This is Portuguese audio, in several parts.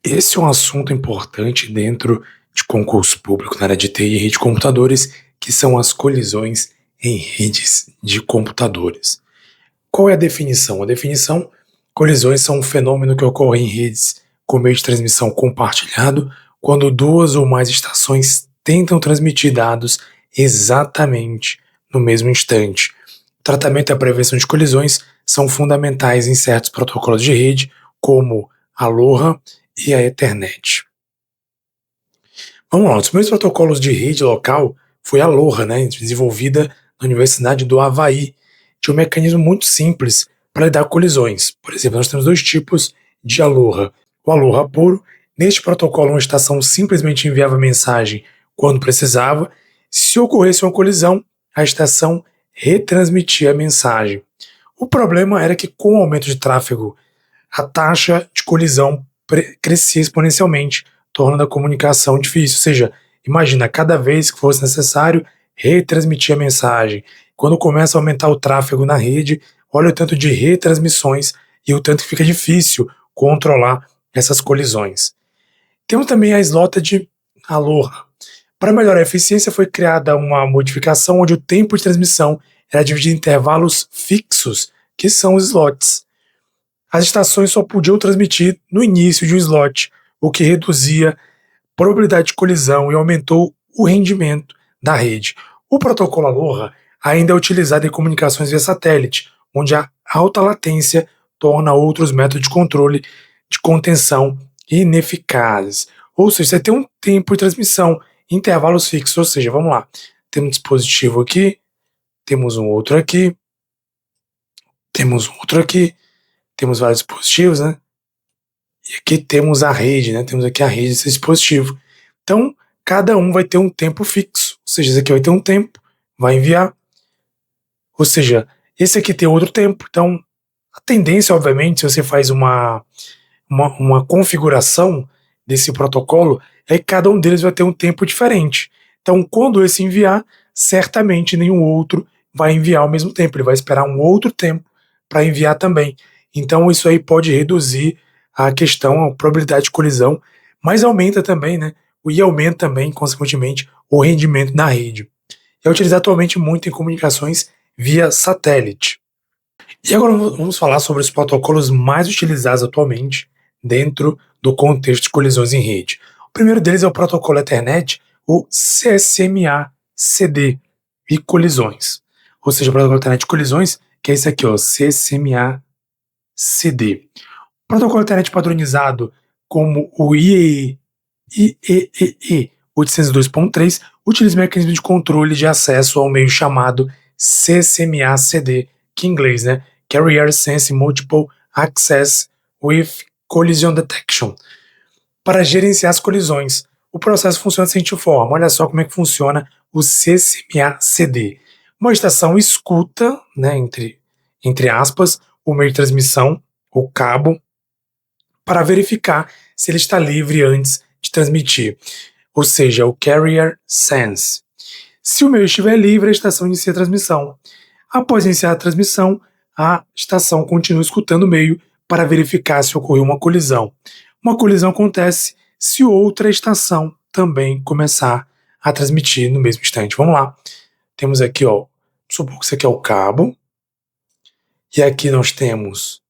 Esse é um assunto importante dentro de concurso público na área de TI e rede de computadores, que são as colisões em redes de computadores. Qual é a definição? A definição: colisões são um fenômeno que ocorre em redes com meio de transmissão compartilhado, quando duas ou mais estações tentam transmitir dados exatamente no mesmo instante. O tratamento e a prevenção de colisões são fundamentais em certos protocolos de rede, como a LoRa e a Ethernet. Vamos lá, um dos primeiros protocolos de rede local foi a LoRa, desenvolvida na Universidade do Havaí. Tinha um mecanismo muito simples para lidar com colisões. Por exemplo, nós temos dois tipos de LoRa. O LoRa puro: neste protocolo, uma estação simplesmente enviava mensagem quando precisava. Se ocorresse uma colisão, a estação retransmitia a mensagem. O problema era que, com o aumento de tráfego, a taxa de colisão crescia exponencialmente, tornando a comunicação difícil. Ou seja, imagina, cada vez que fosse necessário, retransmitir a mensagem. Quando começa a aumentar o tráfego na rede, olha o tanto de retransmissões e o tanto que fica difícil controlar essas colisões. Temos também a slotted LoRa. Para melhorar a eficiência, foi criada uma modificação onde o tempo de transmissão era dividido em intervalos fixos, que são os slots. As estações só podiam transmitir no início de um slot, o que reduzia a probabilidade de colisão e aumentou o rendimento da rede. O protocolo LoRa ainda é utilizado em comunicações via satélite, onde a alta latência torna outros métodos de controle de contenção ineficazes. Ou seja, você tem um tempo de transmissão em intervalos fixos. Ou seja, vamos lá, temos um dispositivo aqui, temos um outro aqui, temos um outro aqui, temos vários dispositivos, E aqui temos a rede, Temos aqui a rede desse dispositivo. Então, cada um vai ter um tempo fixo. Ou seja, esse aqui vai ter um tempo, vai enviar. Ou seja, esse aqui tem outro tempo. Então, a tendência, obviamente, se você faz uma configuração desse protocolo, é que cada um deles vai ter um tempo diferente. Então, quando esse enviar, certamente nenhum outro vai enviar ao mesmo tempo. Ele vai esperar um outro tempo para enviar também. Então, isso aí pode reduzir a probabilidade de colisão, mas aumenta também, E aumenta também, consequentemente, o rendimento da rede. É utilizado atualmente muito em comunicações via satélite. E agora vamos falar sobre os protocolos mais utilizados atualmente dentro do contexto de colisões em rede. O primeiro deles é o protocolo Ethernet, o CCMA-CD e colisões. Ou seja, o protocolo Ethernet de colisões, que é esse aqui, CCMA-CD. O protocolo Ethernet padronizado como o IEEE 802.3 utiliza mecanismo de controle de acesso ao meio chamado CCMA-CD, que em inglês, Carrier Sense Multiple Access with Collision Detection, para gerenciar as colisões. O processo funciona da seguinte forma: olha só como é que funciona o CCMA-CD. Uma estação escuta, entre aspas, o meio de transmissão, o cabo, para verificar se ele está livre antes de transmitir, ou seja, o Carrier Sense. Se o meio estiver livre, a estação inicia a transmissão. Após iniciar a transmissão, a estação continua escutando o meio para verificar se ocorreu uma colisão. Uma colisão acontece se outra estação também começar a transmitir no mesmo instante. Vamos lá. Temos aqui, supor que isso aqui é o cabo, e aqui nós temos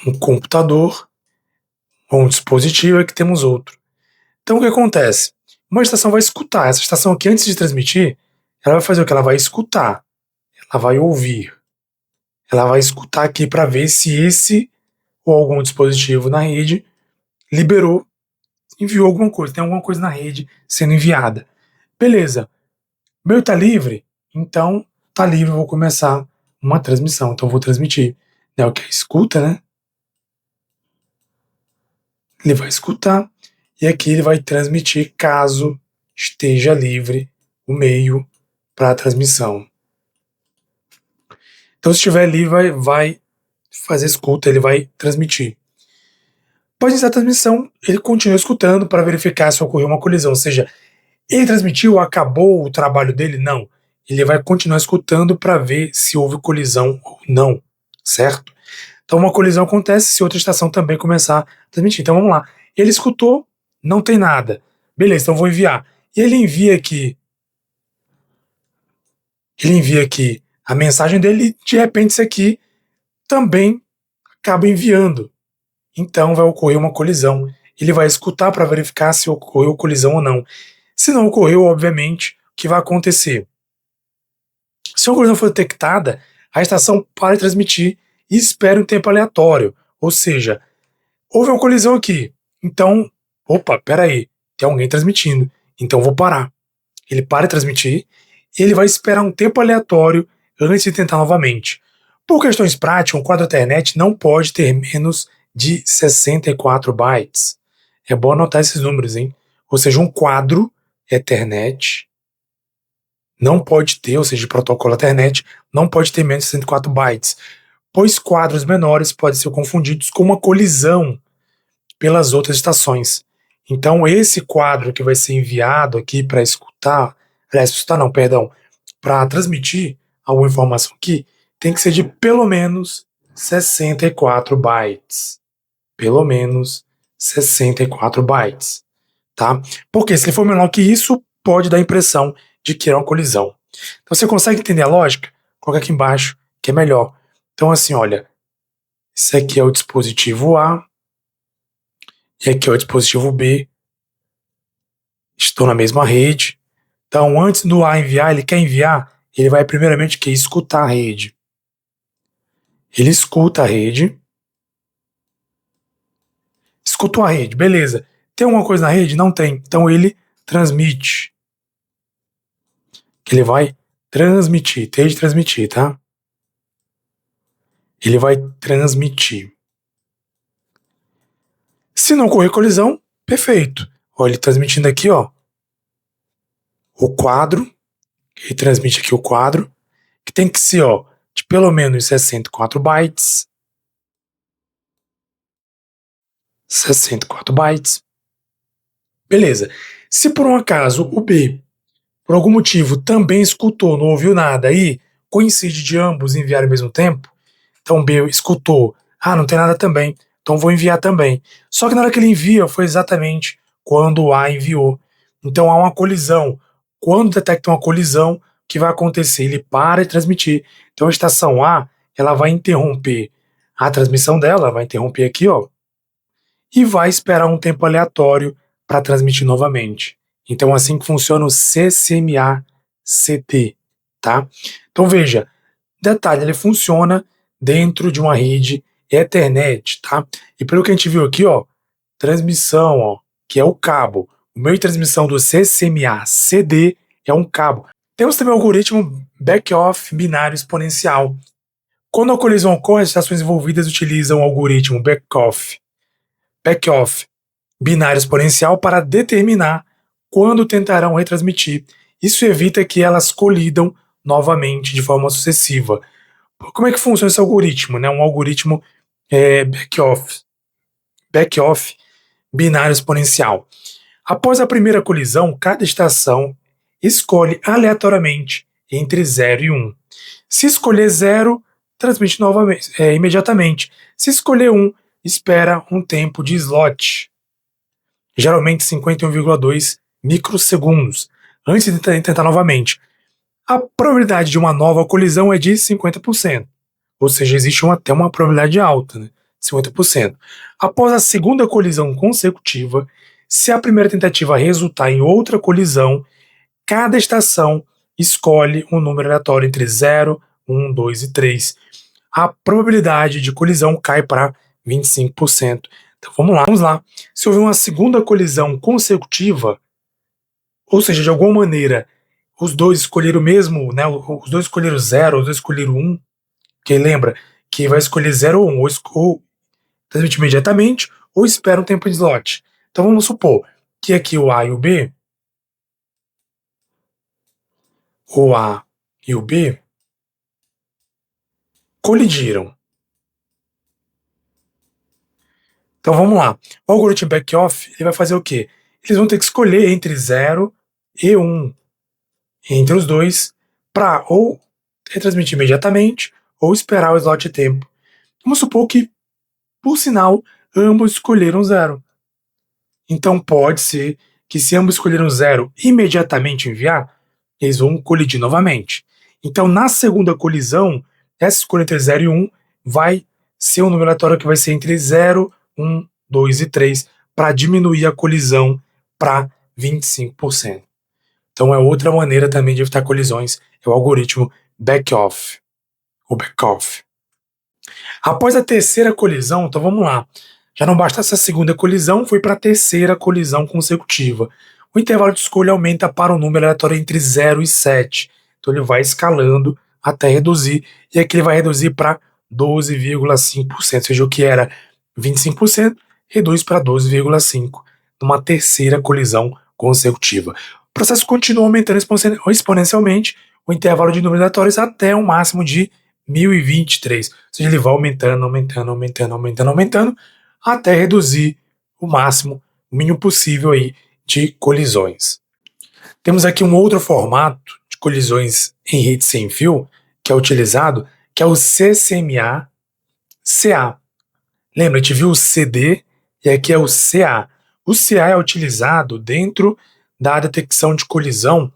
um computador, ou um dispositivo, e aqui temos outro. Então o que acontece? Uma estação vai escutar. Essa estação aqui, antes de transmitir, ela vai fazer o que? Ela vai escutar. Ela vai ouvir. Ela vai escutar aqui para ver se esse ou algum dispositivo na rede enviou alguma coisa. Tem alguma coisa na rede sendo enviada. Beleza. O meu tá livre? Então tá livre, eu vou começar uma transmissão. Então eu vou transmitir. É o que? Escuta, Ele vai escutar. E aqui ele vai transmitir caso esteja livre o meio para a transmissão. Então, se estiver livre, vai fazer escuta, ele vai transmitir. Após iniciar a transmissão, ele continua escutando para verificar se ocorreu uma colisão. Ou seja, ele transmitiu, acabou o trabalho dele? Não. Ele vai continuar escutando para ver se houve colisão ou não, certo? Então uma colisão acontece se outra estação também começar a transmitir. Então vamos lá. Ele escutou, não tem nada. Beleza, então vou enviar. E ele envia aqui a mensagem dele e de repente isso aqui também acaba enviando. Então vai ocorrer uma colisão. Ele vai escutar para verificar se ocorreu colisão ou não. Se não ocorreu, obviamente, o que vai acontecer? Se uma colisão for detectada, a estação para de transmitir e espera um tempo aleatório. Ou seja, houve uma colisão aqui. Então, opa, peraí, tem alguém transmitindo. Então vou parar. Ele para de transmitir e ele vai esperar um tempo aleatório antes de tentar novamente. Por questões práticas, um quadro Ethernet não pode ter menos de 64 bytes. É bom anotar esses números, hein? Ou seja, um quadro Ethernet não pode ter, ou seja, de protocolo Ethernet, não pode ter menos de 64 bytes, pois quadros menores podem ser confundidos com uma colisão pelas outras estações. Então, esse quadro que vai ser enviado aqui para escutar, para transmitir alguma informação aqui, tem que ser de pelo menos 64 bytes. Pelo menos 64 bytes, tá? Porque se ele for menor que isso, pode dar a impressão de que é uma colisão. Então você consegue entender a lógica? Coloca aqui embaixo que é melhor. Então assim, olha, esse aqui é o dispositivo A e aqui é o dispositivo B. Estão na mesma rede. Então antes do A enviar, ele quer enviar, ele vai primeiramente escutar a rede. Ele escuta a rede. Escutou a rede, beleza. Tem alguma coisa na rede? Não tem. Então ele transmite. Que ele vai transmitir, tem de transmitir, tá? Ele vai transmitir. Se não ocorrer colisão, perfeito. Ó, ele transmitindo aqui, ó, o quadro. Ele transmite aqui o quadro, que tem que ser, ó, de pelo menos 64 bytes. 64 bytes. Beleza. Se por um acaso o B, por algum motivo, também escutou, não ouviu nada aí, coincide de ambos enviar ao mesmo tempo, então o B escutou, não tem nada também, então vou enviar também. Só que na hora que ele envia foi exatamente quando o A enviou. Então há uma colisão. Quando detecta uma colisão, o que vai acontecer? Ele para de transmitir. Então a estação A, ela vai interromper a transmissão dela, vai interromper aqui, ó, e vai esperar um tempo aleatório para transmitir novamente. Então assim que funciona o CCMA-CT, tá? Então veja, detalhe, ele funciona dentro de uma rede Ethernet, tá? E pelo que a gente viu aqui, ó, transmissão, ó, que é o cabo. O meio de transmissão do CCMA-CD é um cabo. Temos também o algoritmo back-off binário exponencial. Quando a colisão ocorre, as estações envolvidas utilizam o algoritmo back-off binário exponencial para determinar quando tentarão retransmitir. Isso evita que elas colidam novamente de forma sucessiva. Como é que funciona esse algoritmo? Né? Um algoritmo back-off binário exponencial. Após a primeira colisão, cada estação escolhe aleatoriamente entre 0 e 1. Se escolher 0, transmite novamente, imediatamente. Se escolher 1, espera um tempo de slot, geralmente 51,2 microsegundos, antes de tentar novamente. A probabilidade de uma nova colisão é de 50%, ou seja, existe até uma probabilidade alta, né? 50%. Após a segunda colisão consecutiva, se a primeira tentativa resultar em outra colisão, cada estação escolhe um número aleatório entre 0, 1, 2 e 3. A probabilidade de colisão cai para 25%. Então vamos lá. Se houver uma segunda colisão consecutiva, ou seja, de alguma maneira, os dois escolheram o mesmo, né? Os dois escolheram 0, os dois escolheram 1, que lembra que vai escolher 0 ou 1, ou transmite imediatamente, ou espera um tempo de slot. Então vamos supor que aqui o A e o B colidiram. Então vamos lá. O algoritmo back-off ele vai fazer o quê? Eles vão ter que escolher entre 0 e 1, entre os dois, para ou retransmitir imediatamente ou esperar o slot de tempo. Vamos supor que, por sinal, ambos escolheram 0. Então pode ser que, se ambos escolheram 0 imediatamente enviar, eles vão colidir novamente. Então, na segunda colisão, essa escolha entre 0 e 1 vai ser um número aleatório que vai ser entre 0, 1, 2 e 3, para diminuir a colisão para 25%. Então é outra maneira também de evitar colisões, é o algoritmo back-off, ou back-off. Após a terceira colisão, então vamos lá, já não bastasse a segunda colisão, foi para a terceira colisão consecutiva. O intervalo de escolha aumenta para um número aleatório entre 0 e 7. Então ele vai escalando até reduzir, e aqui ele vai reduzir para 12,5%, ou seja, o que era 25%, reduz para 12,5% numa terceira colisão consecutiva. O processo continua aumentando exponencialmente o intervalo de números aleatórios até um máximo de 1023. Ou seja, ele vai aumentando, até reduzir o máximo, o mínimo possível aí de colisões. Temos aqui um outro formato de colisões em rede sem fio que é utilizado, que é o CCMA-CA. Lembra, a gente viu o CD e aqui é o CA. O CA é utilizado dentro da detecção de colisão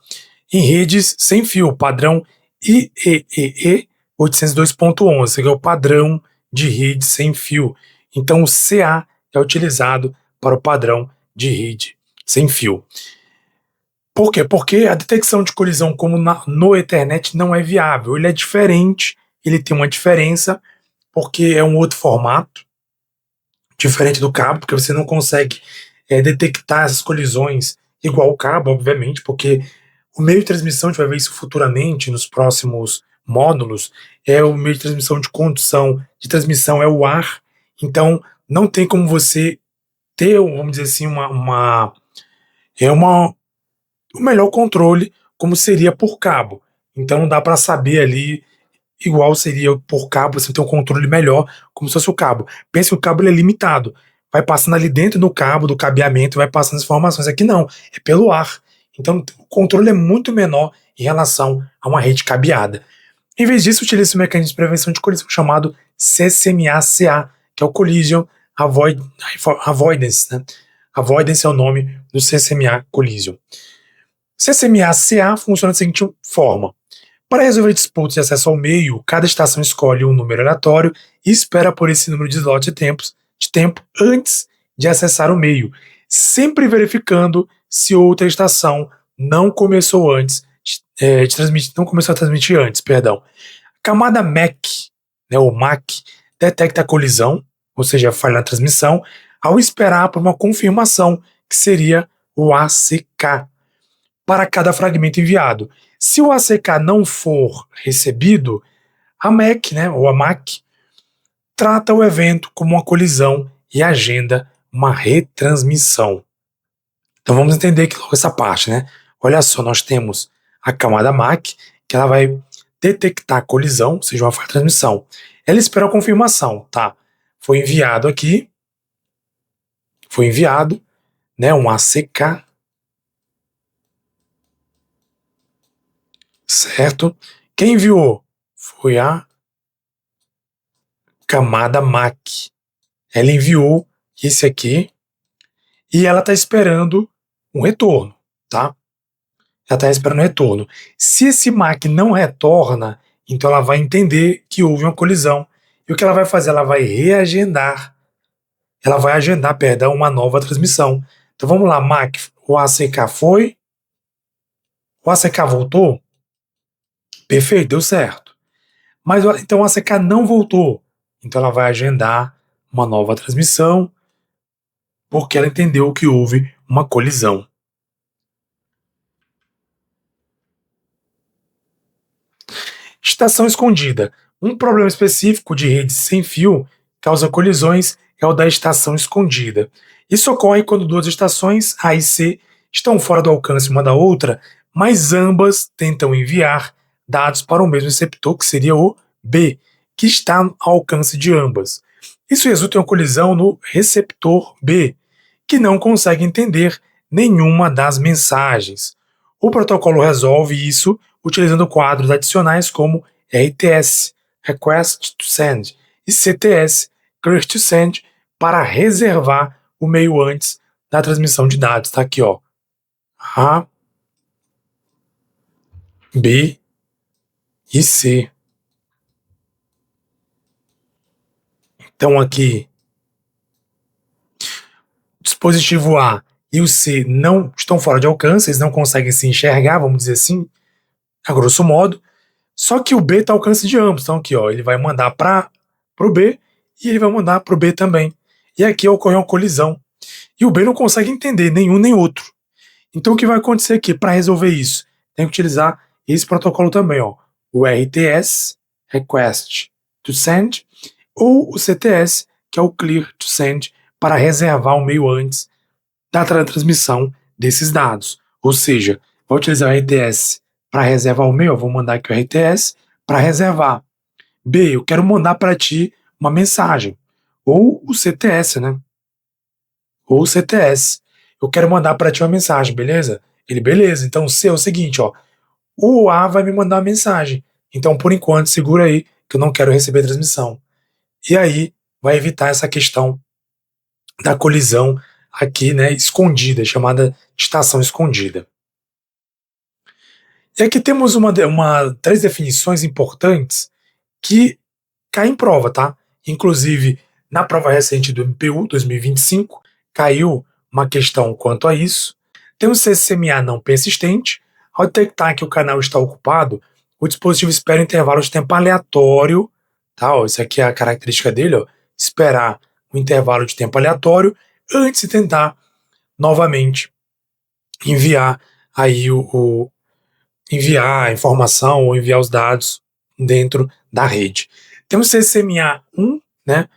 em redes sem fio, padrão IEEE 802.11, que é o padrão de rede sem fio. Então o CA é utilizado para o padrão de rede sem fio. Por quê? Porque a detecção de colisão como no Ethernet não é viável, ele é diferente, ele tem uma diferença, porque é um outro formato, diferente do cabo, porque você não consegue detectar essas colisões igual o cabo, obviamente, porque o meio de transmissão, a gente vai ver isso futuramente nos próximos módulos, é o meio de transmissão de condução, de transmissão é o ar, então não tem como você ter, vamos dizer assim, o melhor controle como seria por cabo. Então não dá para saber ali, igual seria por cabo, você tem um controle melhor, como se fosse o cabo. Pense que o cabo ele é limitado, vai passando ali dentro do cabo, do cabeamento, vai passando as informações. Aqui não, é pelo ar. Então o controle é muito menor em relação a uma rede cabeada. Em vez disso, utiliza o mecanismo de prevenção de colisão chamado CCMA-CA, que é o Collision Avoidance. Né? Avoidance é o nome do CCMA Collision. CCMA-CA funciona da seguinte forma. Para resolver disputas de acesso ao meio, cada estação escolhe um número aleatório e espera por esse número de slot de tempo antes de acessar o meio, sempre verificando se outra estação não começou não começou a transmitir antes, perdão. A camada MAC, né, ou MAC, detecta a colisão, ou seja, a falha na transmissão, ao esperar por uma confirmação, que seria o ACK, para cada fragmento enviado. Se o ACK não for recebido, a MAC, né, ou a MAC, trata o evento como uma colisão e agenda uma retransmissão. Então vamos entender aqui logo essa parte, né? Olha só, nós temos a camada MAC, que ela vai detectar a colisão, ou seja, uma falha de transmissão. Ela espera a confirmação, tá? Foi enviado aqui, né, um ACK, certo? Quem enviou foi a camada MAC. Ela enviou esse aqui e ela está esperando um retorno, tá? Ela está esperando um retorno. Se esse MAC não retorna, então ela vai entender que houve uma colisão. E o que ela vai fazer? Ela vai agendar, uma nova transmissão. Então vamos lá, MAC, o ACK foi? O ACK voltou? Perfeito, deu certo. Mas então o ACK não voltou. Então ela vai agendar uma nova transmissão, porque ela entendeu que houve uma colisão. Estação escondida. Um problema específico de redes sem fio causa colisões é o da estação escondida. Isso ocorre quando duas estações, A e C, estão fora do alcance uma da outra, mas ambas tentam enviar dados para o mesmo receptor, que seria o B, que está ao alcance de ambas. Isso resulta em uma colisão no receptor B, que não consegue entender nenhuma das mensagens. O protocolo resolve isso utilizando quadros adicionais como RTS, Request to Send, e CTS, Clear to Send, para reservar o meio antes da transmissão de dados. Tá aqui, ó. A, B e C. Então aqui, dispositivo A e o C não estão fora de alcance, eles não conseguem se enxergar, vamos dizer assim, a grosso modo. Só que o B está ao alcance de ambos. Então aqui, ó, ele vai mandar para o B e ele vai mandar para o B também. E aqui ocorreu uma colisão. E o B não consegue entender nenhum nem outro. Então o que vai acontecer aqui? Para resolver isso, tem que utilizar esse protocolo também, ó, o RTS, Request to Send, ou o CTS, que é o Clear to Send, para reservar o meio antes da transmissão desses dados. Ou seja, vai utilizar o RTS para reservar o meio, eu vou mandar aqui o RTS para reservar. B, eu quero mandar para ti uma mensagem. Ou o CTS, né? Ou o CTS. Eu quero mandar para ti uma mensagem, beleza? Ele, beleza. Então o C é o seguinte, ó. O A vai me mandar uma mensagem. Então, por enquanto, segura aí que eu não quero receber a transmissão. E aí vai evitar essa questão da colisão aqui, né, escondida, chamada estação escondida. E aqui temos três definições importantes que caem em prova, tá? Inclusive, na prova recente do MPU 2025, caiu uma questão quanto a isso. Temos CCMA não persistente. Ao detectar que o canal está ocupado, o dispositivo espera um intervalo de tempo aleatório, tá? Ó, isso aqui é a característica dele, ó, esperar um intervalo de tempo aleatório antes de tentar novamente enviar aí enviar a informação ou enviar os dados dentro da rede. Temos CCMA1, né,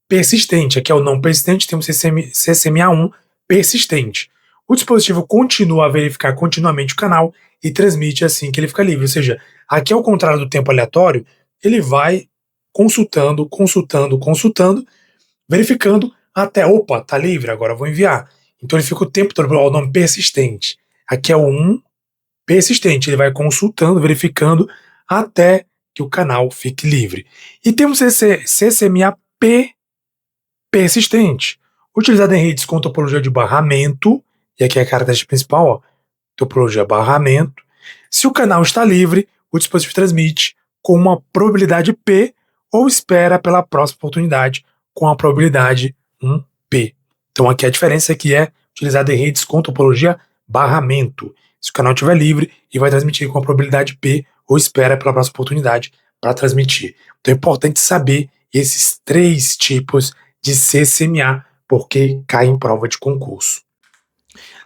persistente, aqui é o não persistente, temos CCMA1 persistente. O dispositivo continua a verificar continuamente o canal e transmite assim que ele fica livre, ou seja, aqui ao contrário do tempo aleatório, ele vai consultando, verificando até, opa, tá livre, agora eu vou enviar. Então ele fica o tempo todo, o nome persistente. Aqui é o 1 persistente, ele vai consultando, verificando até que o canal fique livre. E temos esse CCMA-P persistente, utilizado em redes com topologia de barramento, e aqui é a característica principal, ó, topologia barramento. Se o canal está livre, o dispositivo transmite com uma probabilidade P ou espera pela próxima oportunidade com a probabilidade 1P. Então aqui a diferença que é utilizada em redes com topologia barramento. Se o canal estiver livre, ele vai transmitir com a probabilidade P ou espera pela próxima oportunidade para transmitir. Então é importante saber esses três tipos de CCMA, porque cai em prova de concurso.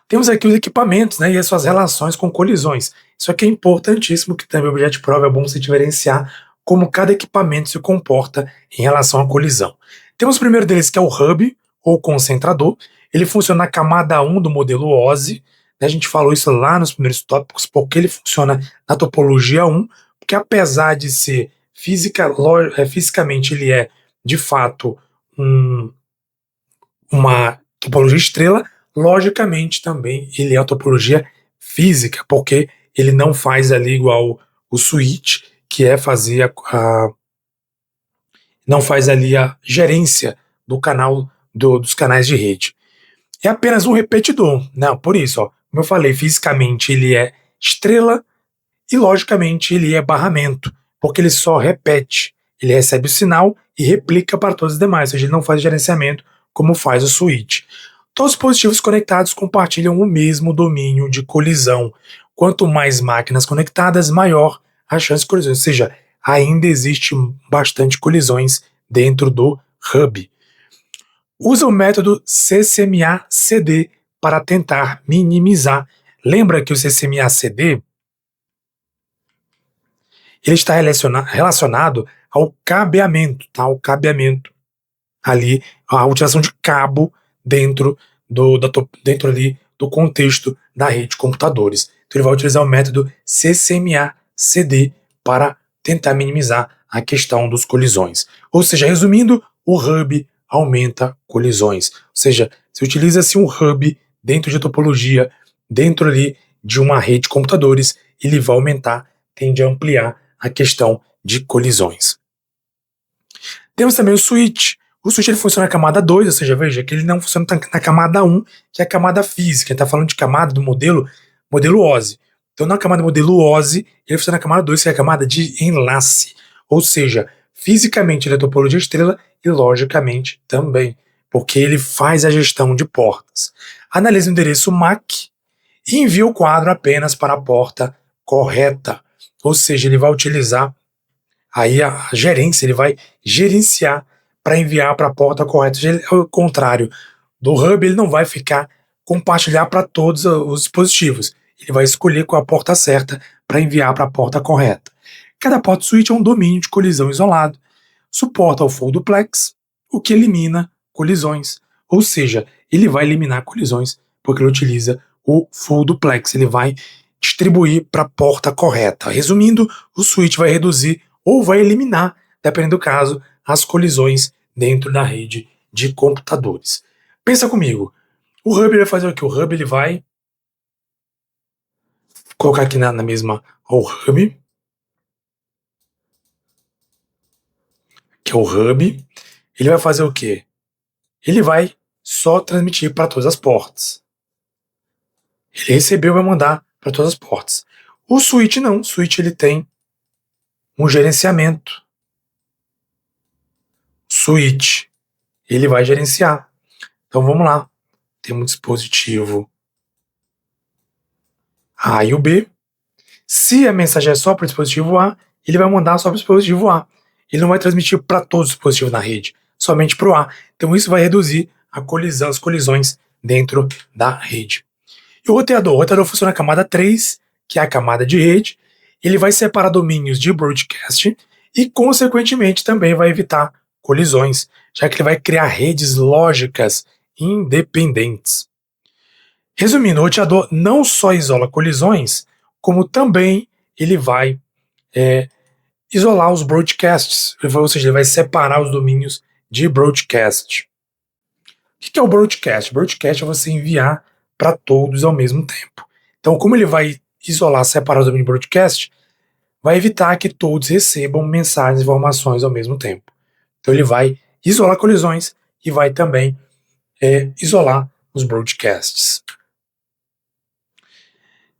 Temos aqui os equipamentos, né, e as suas relações com colisões. Isso aqui é importantíssimo, que também o objeto de prova é bom você diferenciar como cada equipamento se comporta em relação à colisão. Temos o primeiro deles, que é o hub, ou concentrador. Ele funciona na camada 1 do modelo OSI. A gente falou isso lá nos primeiros tópicos, porque ele funciona na topologia 1, porque apesar de ser fisicamente ele é, de fato, uma topologia estrela, logicamente também ele é a topologia física, porque ele não faz ali igual o switch, que é fazer não faz ali a gerência do canal dos canais de rede. É apenas um repetidor, não, por isso, ó, como eu falei, fisicamente ele é estrela e logicamente ele é barramento, porque ele só repete, ele recebe o sinal e replica para todos os demais, ou seja, ele não faz gerenciamento como faz o switch. Todos os dispositivos conectados compartilham o mesmo domínio de colisão. Quanto mais máquinas conectadas, maior a chance de colisão, ou seja, ainda existe bastante colisões dentro do hub. Usa o método CCMA-CD para tentar minimizar. Lembra que o CCMA-CD ele está relacionado ao cabeamento, tá? O cabeamento ali, a utilização de cabo dentro ali do contexto da rede de computadores. Então ele vai utilizar o método CCMA-CD para tentar minimizar a questão dos colisões. Ou seja, resumindo, o hub aumenta colisões. Ou seja, se utiliza-se um hub dentro de topologia, dentro ali de uma rede de computadores, ele vai aumentar, tende a ampliar a questão de colisões. Temos também o switch. O switch ele funciona na camada 2, ou seja, veja que ele não funciona na camada 1, que é a camada física. Ele está falando de camada do modelo OSI. Então, na camada modelo OSI, ele funciona na camada 2, que é a camada de enlace. Ou seja, fisicamente ele é topologia estrela e logicamente também, porque ele faz a gestão de portas. Analisa o endereço MAC e envia o quadro apenas para a porta correta. Ou seja, ele vai utilizar aí a gerência, ele vai gerenciar para enviar para a porta correta. Ao contrário do hub, ele não vai compartilhar para todos os dispositivos. Ele vai escolher qual a porta certa para enviar para a porta correta. Cada porta switch é um domínio de colisão isolado. Suporta o full duplex, o que elimina colisões. Ou seja, ele vai eliminar colisões porque ele utiliza o full duplex. Ele vai distribuir para a porta correta. Resumindo, o switch vai reduzir ou vai eliminar, dependendo do caso, as colisões dentro da rede de computadores. Pensa comigo, o hub vai fazer o que? O hub ele vai colocar aqui na mesma o hub, que é o hub, ele vai fazer o que? Ele vai só transmitir para todas as portas. Ele recebeu e vai mandar para todas as portas. O switch não, o switch ele tem um gerenciamento. Switch, ele vai gerenciar. Então vamos lá, temos um dispositivo A e o B. Se a mensagem é só para o dispositivo A, ele vai mandar só para o dispositivo A. Ele não vai transmitir para todos os dispositivos na rede, somente para o A. Então isso vai reduzir as colisões dentro da rede. E o roteador funciona na camada 3, que é a camada de rede. Ele vai separar domínios de broadcast e, consequentemente, também vai evitar colisões, já que ele vai criar redes lógicas independentes. Resumindo, o roteador não só isola colisões, como também ele vai isolar os broadcasts, ou seja, ele vai separar os domínios de broadcast. O que é o broadcast? Broadcast é você enviar para todos ao mesmo tempo. Então, como ele vai isolar, separar os domínios de broadcast, vai evitar que todos recebam mensagens e informações ao mesmo tempo. Então, ele vai isolar colisões e vai também isolar os broadcasts.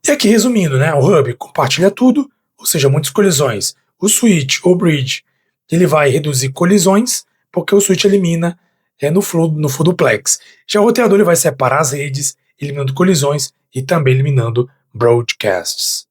E aqui, resumindo, né, o hub compartilha tudo, ou seja, muitas colisões. O switch ou bridge, ele vai reduzir colisões, porque o switch elimina no full duplex. Já o roteador ele vai separar as redes, eliminando colisões e também eliminando broadcasts.